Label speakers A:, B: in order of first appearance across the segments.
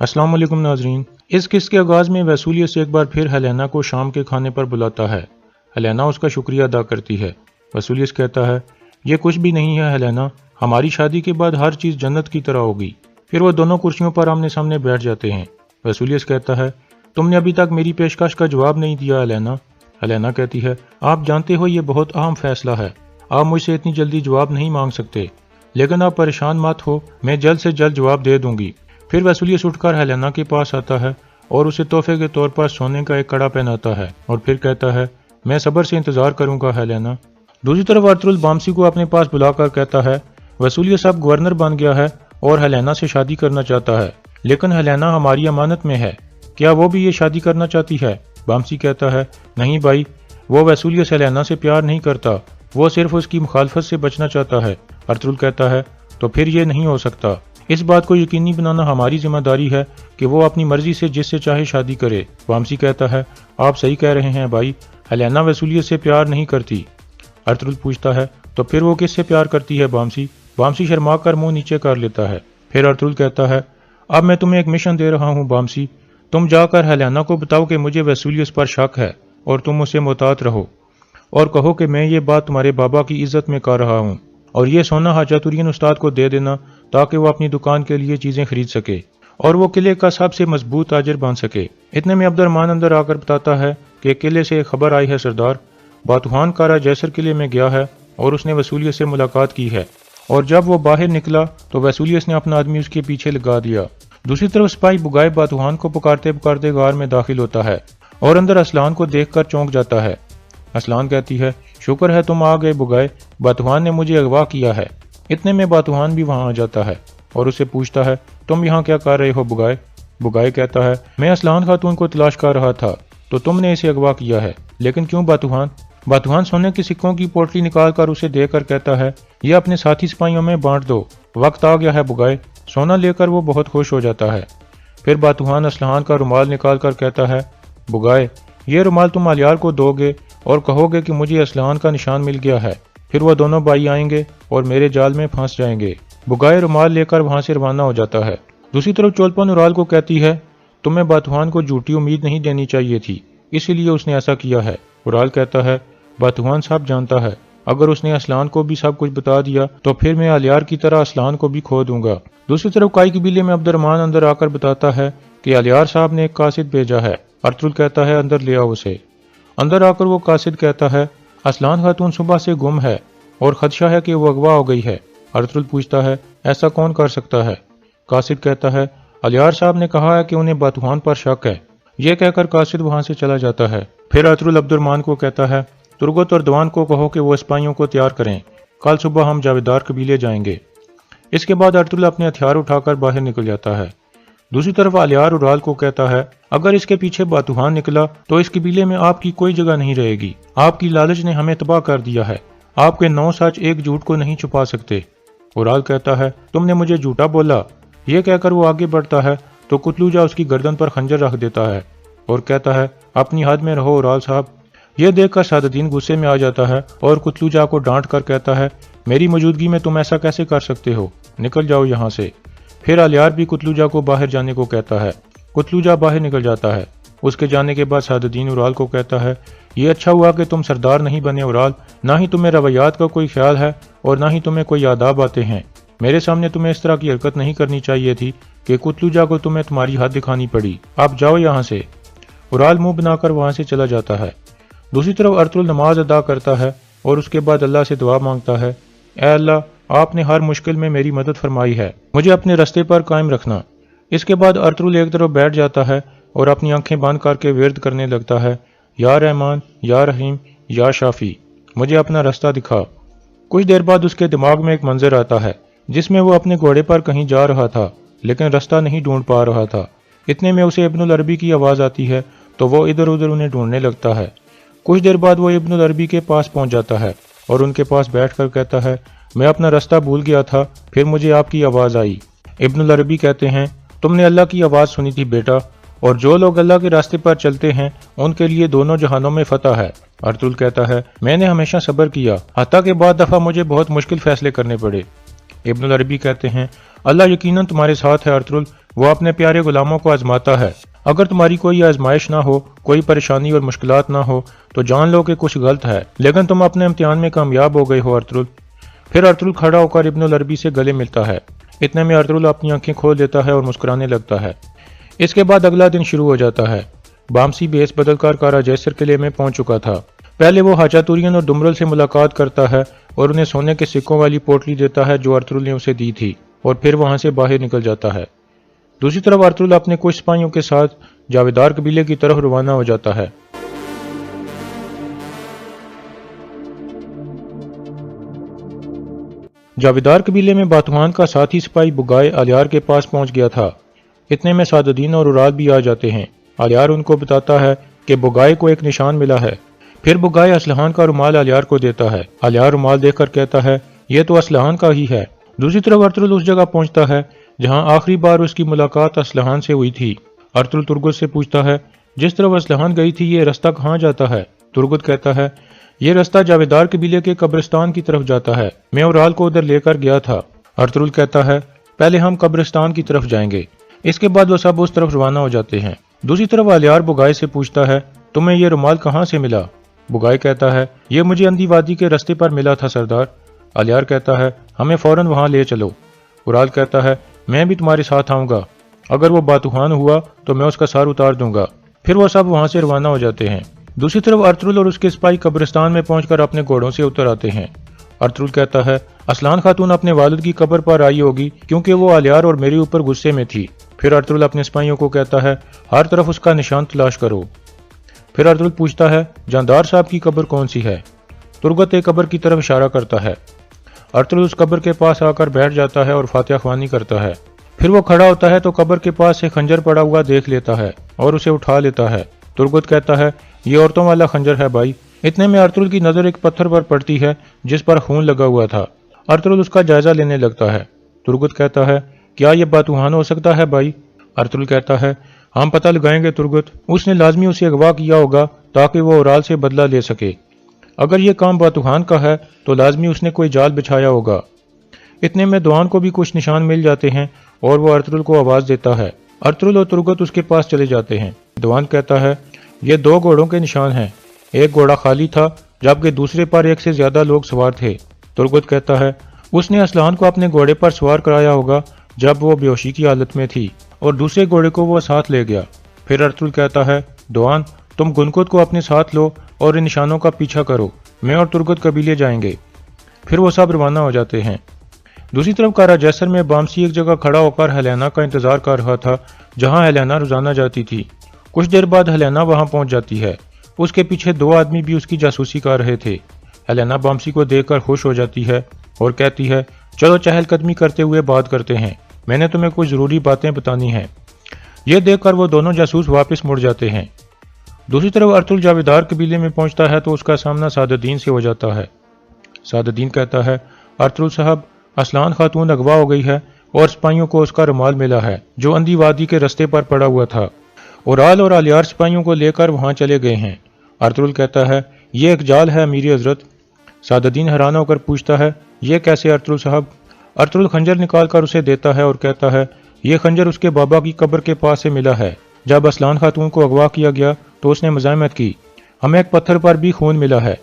A: السلام علیکم ناظرین، اس قسط کے آغاز میں ویسولیت سے ایک بار پھر ہیلینا کو شام کے کھانے پر بلاتا ہے۔ ہیلینا اس کا شکریہ ادا کرتی ہے۔ ویسولیس کہتا ہے، یہ کچھ بھی نہیں ہے ہیلینا، ہماری شادی کے بعد ہر چیز جنت کی طرح ہوگی۔ پھر وہ دونوں کرسیوں پر آمنے سامنے بیٹھ جاتے ہیں۔ ویسولیس کہتا ہے، تم نے ابھی تک میری پیشکش کا جواب نہیں دیا ہیلینا۔ ہیلینا کہتی ہے، آپ جانتے ہو یہ بہت اہم فیصلہ ہے، آپ مجھ سے اتنی جلدی جواب نہیں مانگ سکتے، لیکن آپ پریشان مت ہو، میں جلد سے جلد جواب دے دوں گی۔ پھر ویسولیس اٹھ کر ہیلینا کے پاس آتا ہے اور اسے تحفے کے طور پر سونے کا ایک کڑا پہناتا ہے اور پھر کہتا ہے، میں صبر سے انتظار کروں گا ہیلینا۔ دوسری طرف ارطغرل بامسی کو اپنے پاس بلا کر کہتا ہے، ویسولیس اب گورنر بن گیا ہے اور ہیلینا سے شادی کرنا چاہتا ہے، لیکن ہیلینا ہماری امانت میں ہے، کیا وہ بھی یہ شادی کرنا چاہتی ہے؟ بامسی کہتا ہے، نہیں بھائی، وہ ویسولیس ہیلینا سے پیار نہیں کرتا، وہ صرف اس کی مخالفت سے بچنا چاہتا ہے۔ ارطغرل کہتا ہے، تو پھر یہ نہیں ہو سکتا، اس بات کو یقینی بنانا ہماری ذمہ داری ہے کہ وہ اپنی مرضی سے جس سے چاہے شادی کرے۔ بامسی کہتا ہے، آپ صحیح کہہ رہے ہیں بھائی، ہیلینا ویسولیس سے پیار نہیں کرتی۔ ارطغرل پوچھتا ہے، تو پھر وہ کس سے پیار کرتی ہے بامسی؟ بامسی شرما کر منہ نیچے کر لیتا ہے۔ پھر ارطغرل کہتا ہے، اب میں تمہیں ایک مشن دے رہا ہوں بامسی، تم جا کر ہیلینا کو بتاؤ کہ مجھے ویسولیس پر شک ہے اور تم اسے محتاط رہو اور کہو کہ میں یہ بات تمہارے بابا کی عزت میں کر رہا ہوں، اور یہ سونا حاجاتورین استاد کو دے دینا تاکہ وہ اپنی دکان کے لیے چیزیں خرید سکے اور وہ قلعے کا سب سے مضبوط تاجر بن سکے۔ اتنے میں عبد الرحمن اندر آ کر بتاتا ہے کہ قلعے سے ایک خبر آئی ہے سردار، باتوحان کارا جیسر قلعے میں گیا ہے اور اس نے ویسولیس سے ملاقات کی ہے، اور جب وہ باہر نکلا تو ویسولیس نے اپنا آدمی اس کے پیچھے لگا دیا۔ دوسری طرف سپاہی بگائے باتوحان کو پکارتے پکارتے غار میں داخل ہوتا ہے اور اندر اسلان کو دیکھ کر چونک جاتا ہے۔ اسلان کہتی ہے، شکر ہے تم آ گئے بگائے، باتوحان نے مجھے اغوا کیا ہے۔ اتنے میں باتوحان بھی وہاں آ جاتا ہے اور اسے پوچھتا ہے، تم یہاں کیا کر رہے ہو بگائے؟ بگائے کہتا ہے، میں اسلان خاتون کو تلاش کر رہا تھا تو تم نے اسے اغوا کیا ہے، لیکن کیوں باتوحان؟ باتوحان سونے کے سکوں کی پوٹلی نکال کر اسے دے کر کہتا ہے، یہ اپنے ساتھی سپاہیوں میں بانٹ دو، وقت آ گیا ہے بگائے۔ سونا لے کر وہ بہت خوش ہو جاتا ہے۔ پھر باتوحان اسلحان کا رومال نکال کر کہتا ہے، بگائے یہ رومال تم الیار کو دو گے اور کہو گے کہ مجھے اسلحان کا نشان مل گیا ہے، پھر وہ دونوں بھائی آئیں گے اور میرے جال میں پھنس جائیں گے۔ بگائے رومال لے کر وہاں سے روانہ ہو جاتا ہے۔ دوسری طرف چولپن اورال کو کہتی ہے، تمہیں باتوحان کو جھوٹی امید نہیں دینی چاہیے تھی، اسی لیے اس نے ایسا کیا ہے۔ اورال کہتا ہے، باتوحان سب جانتا ہے، اگر اس نے اسلان کو بھی سب کچھ بتا دیا تو پھر میں الیار کی طرح اسلان کو بھی کھو دوں گا۔ دوسری طرف کائی قبیلے میں عبد الرحمن اندر آ کر بتاتا ہے کہ الیار صاحب نے ایک قاصد بھیجا ہے۔ ارطغرل کہتا ہے، اندر لے آؤ اسے۔ اندر آ کر وہ قاصد کہتا ہے، اسلان خاتون صبح سے گم ہے اور خدشہ ہے کہ وہ اغوا ہو گئی ہے۔ ارطغرل پوچھتا ہے، ایسا کون کر سکتا ہے؟ قاصد کہتا ہے، الیار صاحب نے کہا ہے کہ انہیں باتوحان پر شک ہے۔ یہ کہہ کر قاصد وہاں سے چلا جاتا ہے۔ پھر ارطغرل عبد الرحمن کو کہتا ہے، ترگت اور دوان کو کہو کہ وہ سپاہیوں کو تیار کریں، کل صبح ہم جاویدار قبیلے جائیں گے۔ اس کے بعد ارطغرل اپنے ہتھیار اٹھا کر باہر نکل جاتا ہے۔ دوسری طرف الیار اورال کو کہتا ہے، اگر اس کے پیچھے باتوحان نکلا تو اس قبیلے میں آپ کی کوئی جگہ نہیں رہے گی، آپ کی لالچ نے ہمیں تباہ کر دیا ہے، آپ کے 9 سچ ایک جھوٹ کو نہیں چھپا سکتے۔ اورال کہتا ہے، تم نے مجھے جھوٹا بولا۔ یہ کہہ کر وہ آگے بڑھتا ہے تو کتلوجا اس کی گردن پر خنجر رکھ دیتا ہے اور کہتا ہے، اپنی حد میں رہو اورال صاحب۔ یہ دیکھ کر سعدالدین غصے میں آ جاتا ہے اور کتلوجا کو ڈانٹ کر کہتا ہے، میری موجودگی میں تم ایسا کیسے کر سکتے ہو، نکل جاؤ یہاں سے۔ پھر الیار بھی کتلوجا کو باہر جانے کو کہتا ہے۔ کتلوجا باہر نکل جاتا ہے۔ اس کے جانے کے بعد سعدالدین اورال کو کہتا ہے، یہ اچھا ہوا کہ تم سردار نہیں بنے اورال، نہ ہی تمہیں روایات کا کوئی خیال ہے اور نہ ہی تمہیں کوئی آداب آتے ہیں۔ میرے سامنے تمہیں اس طرح کی حرکت نہیں کرنی چاہیے تھی کہ کتلوجا کو تمہیں تمہاری حد دکھانی پڑی، اب جاؤ یہاں سے۔ اورال منہ بنا کر وہاں سے چلا جاتا ہے۔ دوسری طرف ارطغرل نماز ادا کرتا ہے اور اس کے بعد اللہ سے دعا مانگتا ہے، اے اللہ، آپ نے ہر مشکل میں میری مدد فرمائی ہے، مجھے اپنے رستے پر قائم رکھنا۔ اس کے بعد ارطغرل ایک طرف بیٹھ جاتا ہے اور اپنی آنکھیں بند کر کے ورد کرنے لگتا ہے، یا رحمان، یا رحیم، یا شافی، مجھے اپنا رستہ دکھا۔ کچھ دیر بعد اس کے دماغ میں ایک منظر آتا ہے جس میں وہ اپنے گھوڑے پر کہیں جا رہا تھا لیکن رستہ نہیں ڈھونڈ پا رہا تھا۔ اتنے میں اسے ابن العربی کی آواز آتی ہے تو وہ ادھر ادھر انہیں ڈھونڈنے لگتا ہے۔ کچھ دیر بعد وہ ابن العربی کے پاس پہنچ جاتا ہے اور ان کے پاس بیٹھ کر کہتا ہے، میں اپنا رستہ بھول گیا تھا، پھر مجھے آپ کی آواز آئی۔ ابن العربی کہتے ہیں، تم نے اللہ کی آواز سنی تھی بیٹا، اور جو لوگ اللہ کے راستے پر چلتے ہیں ان کے لیے دونوں جہانوں میں فتح ہے۔ ارطغرل کہتا ہے، میں نے ہمیشہ صبر کیا، حتیٰ کہ بعض دفعہ مجھے بہت مشکل فیصلے کرنے پڑے۔ ابن العربی کہتے ہیں، اللہ یقیناً تمہارے ساتھ ہے ارطغرل، وہ اپنے پیارے غلاموں کو آزماتا ہے۔ اگر تمہاری کوئی آزمائش نہ ہو، کوئی پریشانی اور مشکلات نہ ہو تو جان لو کہ کچھ غلط ہے، لیکن تم اپنے امتحان میں کامیاب ہو گئے ہو ارطغرل۔ پھر ارطغرل کھڑا ہو کر ابن العربی سے گلے ملتا ہے۔ اتنے میں ارطغرل اپنی آنکھیں کھول دیتا ہے اور مسکرانے لگتا ہے۔ اس کے بعد اگلا دن شروع ہو جاتا ہے۔ بامسی بیس بدل کر کارا جیسر قلعے میں پہنچ چکا تھا۔ پہلے وہ حاجہ تورین اور دمرل سے ملاقات کرتا ہے اور انہیں سونے کے سکوں والی پوٹلی دیتا ہے جو ارطغرل نے اسے دی تھی، اور پھر وہاں سے باہر نکل جاتا ہے۔ دوسری طرف ارطغرل اپنے کچھ سپاہیوں کے ساتھ جاویدار قبیلے کی طرف روانہ ہو جاتا ہے۔ جاویدار قبیلے میں باتوان کا ساتھی سپاہی بگائے الیار کے پاس پہنچ گیا تھا۔ اتنے میں سعد الدین اور اراد بھی آ جاتے ہیں۔ الیار ان کو بتاتا ہے کہ بگائے کو ایک نشان ملا ہے۔ پھر بگائے اسلحان کا رومال الیار کو دیتا ہے۔ الیار رومال دیکھ کر کہتا ہے یہ تو اسلحان کا ہی ہے۔ دوسری طرف ارطغرل اس جگہ پہنچتا ہے جہاں آخری بار اس کی ملاقات اسلحان سے ہوئی تھی۔ ارطغرل ترگت سے پوچھتا ہے جس طرف اسلحان گئی تھی یہ رستہ کہاں جاتا ہے؟ ترگت کہتا ہے یہ رستہ جاویدار قبیلے کے قبرستان کی طرف جاتا ہے، میں اورال کو ادھر لے کر گیا تھا۔ ارطغرل کہتا ہے پہلے ہم قبرستان کی طرف جائیں گے۔ اس کے بعد وہ سب اس طرف روانہ ہو جاتے ہیں۔ دوسری طرف الیار بگائے سے پوچھتا ہے تمہیں یہ رومال کہاں سے ملا؟ بگائے کہتا ہے یہ مجھے اندھی وادی کے رستے پر ملا تھا سردار۔ الیار کہتا ہے ہمیں فوراً وہاں لے چلو۔ اورال کہتا ہے میں بھی تمہارے ساتھ آؤں گا، اگر وہ باتوہان ہوا تو میں اس کا سر اتار دوں گا۔ پھر وہ سب وہاں سے روانہ ہو جاتے ہیں۔ دوسری طرف ارطغرل اور اس کے سپاہی قبرستان میں پہنچ کر اپنے گھوڑوں سے اتر آتے ہیں۔ ارطغرل کہتا ہے اسلحان خاتون اپنے والد کی قبر پر آئی ہوگی کیونکہ وہ الیار اور میرے اوپر غصے میں تھی۔ پھر ارطغرل اپنے سپاہیوں کو کہتا ہے ہر طرف اس کا نشان تلاش کرو۔ پھر ارطغرل پوچھتا ہے جاندار صاحب کی قبر کون سی ہے؟ ترگت ایک قبر کی طرف اشارہ کرتا ہے۔ ارطغرل اس قبر کے پاس آ کر بیٹھ جاتا ہے اور فاتحہ خوانی کرتا ہے۔ پھر وہ کھڑا ہوتا ہے تو قبر کے پاس سے خنجر پڑا ہوا دیکھ لیتا ہے اور اسے اٹھا لیتا ہے۔ ترگت کہتا ہے یہ عورتوں والا خنجر ہے بھائی۔ اتنے میں ارطغرل کی نظر ایک پتھر پر پڑتی ہے جس پر خون لگا ہوا تھا۔ ارطغرل اس کا جائزہ لینے لگتا ہے۔ ترگت کہتا ہے کیا یہ باتوہان ہو سکتا ہے بھائی؟ ارطغرل کہتا ہے ہم پتہ لگائیں گے ترگت، اس نے لازمی اسے اغوا کیا ہوگا تاکہ وہ اورال سے بدلہ لے سکے۔ اگر یہ کام باتوہان کا ہے تو لازمی اس نے کوئی جال بچھایا ہوگا۔ اتنے میں دوان کو بھی کچھ نشان مل جاتے ہیں اور وہ ارطغرل کو آواز دیتا ہے۔ ارطغرل اور ترگت اس کے پاس چلے جاتے ہیں۔ دوان کہتا ہے یہ دو گھوڑوں کے نشان ہیں، ایک گھوڑا خالی تھا جبکہ دوسرے پر ایک سے زیادہ لوگ سوار تھے۔ ترگت کہتا ہے اس نے اسلحان کو اپنے گھوڑے پر سوار کرایا ہوگا جب وہ بے ہوشی کی حالت میں تھی اور دوسرے گھوڑے کو وہ ساتھ لے گیا۔ پھر ارطغرل کہتا ہے دوان تم گنکت کو اپنے ساتھ لو اور ان نشانوں کا پیچھا کرو، میں اور ترگت قبیلے جائیں گے۔ پھر وہ سب روانہ ہو جاتے ہیں۔ دوسری طرف کارا جیسر میں بامسی ایک جگہ کھڑا ہو کر ہیلینا کا انتظار کر رہا تھا جہاں ہیلینا روزانہ جاتی تھی۔ کچھ دیر بعد ہیلینا وہاں پہنچ جاتی ہے۔ اس کے پیچھے دو آدمی بھی اس کی جاسوسی کر رہے تھے۔ ہیلینا بامسی کو دیکھ کر خوش ہو جاتی ہے اور کہتی ہے چلو چہل قدمی کرتے ہوئے بات کرتے ہیں، میں نے تمہیں کچھ ضروری باتیں بتانی ہیں۔ یہ دیکھ کر وہ دونوں جاسوس واپس مڑ جاتے ہیں۔ دوسری طرف ارطغرل جاویدار قبیلے میں پہنچتا ہے تو اس کا سامنا سعد الدین سے ہو جاتا ہے۔ سعد الدین کہتا ہے ارطغرل صاحب اسلحان خاتون اغوا ہو گئی ہے اور سپاہیوں کو اس کا رومال ملا ہے جو اندھی وادی کے رستے پر پڑا ہوا تھا۔ اورال اور الیار سپاہیوں کو لے کر وہاں چلے گئے ہیں۔ ارطغرل کہتا ہے یہ ایک جال ہے امیر حضرت۔ سعد الدین حیران ہو کر پوچھتا ہے یہ کیسے ارطغرل صاحب؟ ارطغرل خنجر نکال کر اسے دیتا ہے اور کہتا ہے یہ خنجر اس کے بابا کی قبر کے پاس سے ملا ہے۔ جب اسلحان خاتون کو اغوا کیا گیا تو اس نے مزاحمت کی، ہمیں ایک پتھر پر بھی خون ملا ہے۔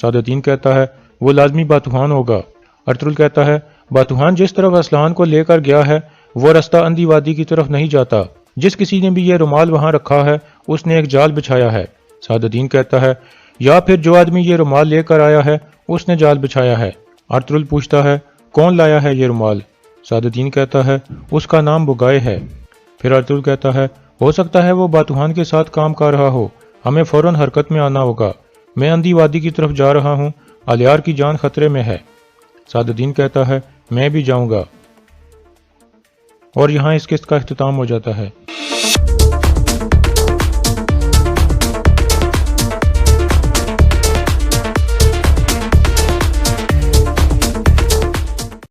A: سعد الدین کہتا ہے وہ لازمی باتوہان ہوگا۔ ارطغرل کہتا ہے باتوہان جس طرف اسلحان کو لے کر گیا ہے وہ رستہ اندھی وادی کی طرف نہیں جاتا، جس کسی نے بھی یہ رومال وہاں رکھا ہے اس نے ایک جال بچھایا ہے۔ سعد الدین کہتا ہے یا پھر جو آدمی یہ رومال لے کر آیا ہے اس نے جال بچھایا ہے۔ ارطغرل پوچھتا ہے کون لایا ہے یہ رومال؟ سعد الدین کہتا ہے اس کا نام بگائے ہے۔ پھر ارطغرل کہتا ہے ہو سکتا ہے وہ باتوہان کے ساتھ کام کر رہا ہو، ہمیں فوراً حرکت میں آنا ہوگا، میں اندھی وادی کی طرف جا رہا ہوں، الیار کی جان خطرے میں ہے۔ سعد الدین کہتا ہے میں بھی جاؤں گا۔ اور یہاں اس قسط کا اختتام ہو جاتا ہے۔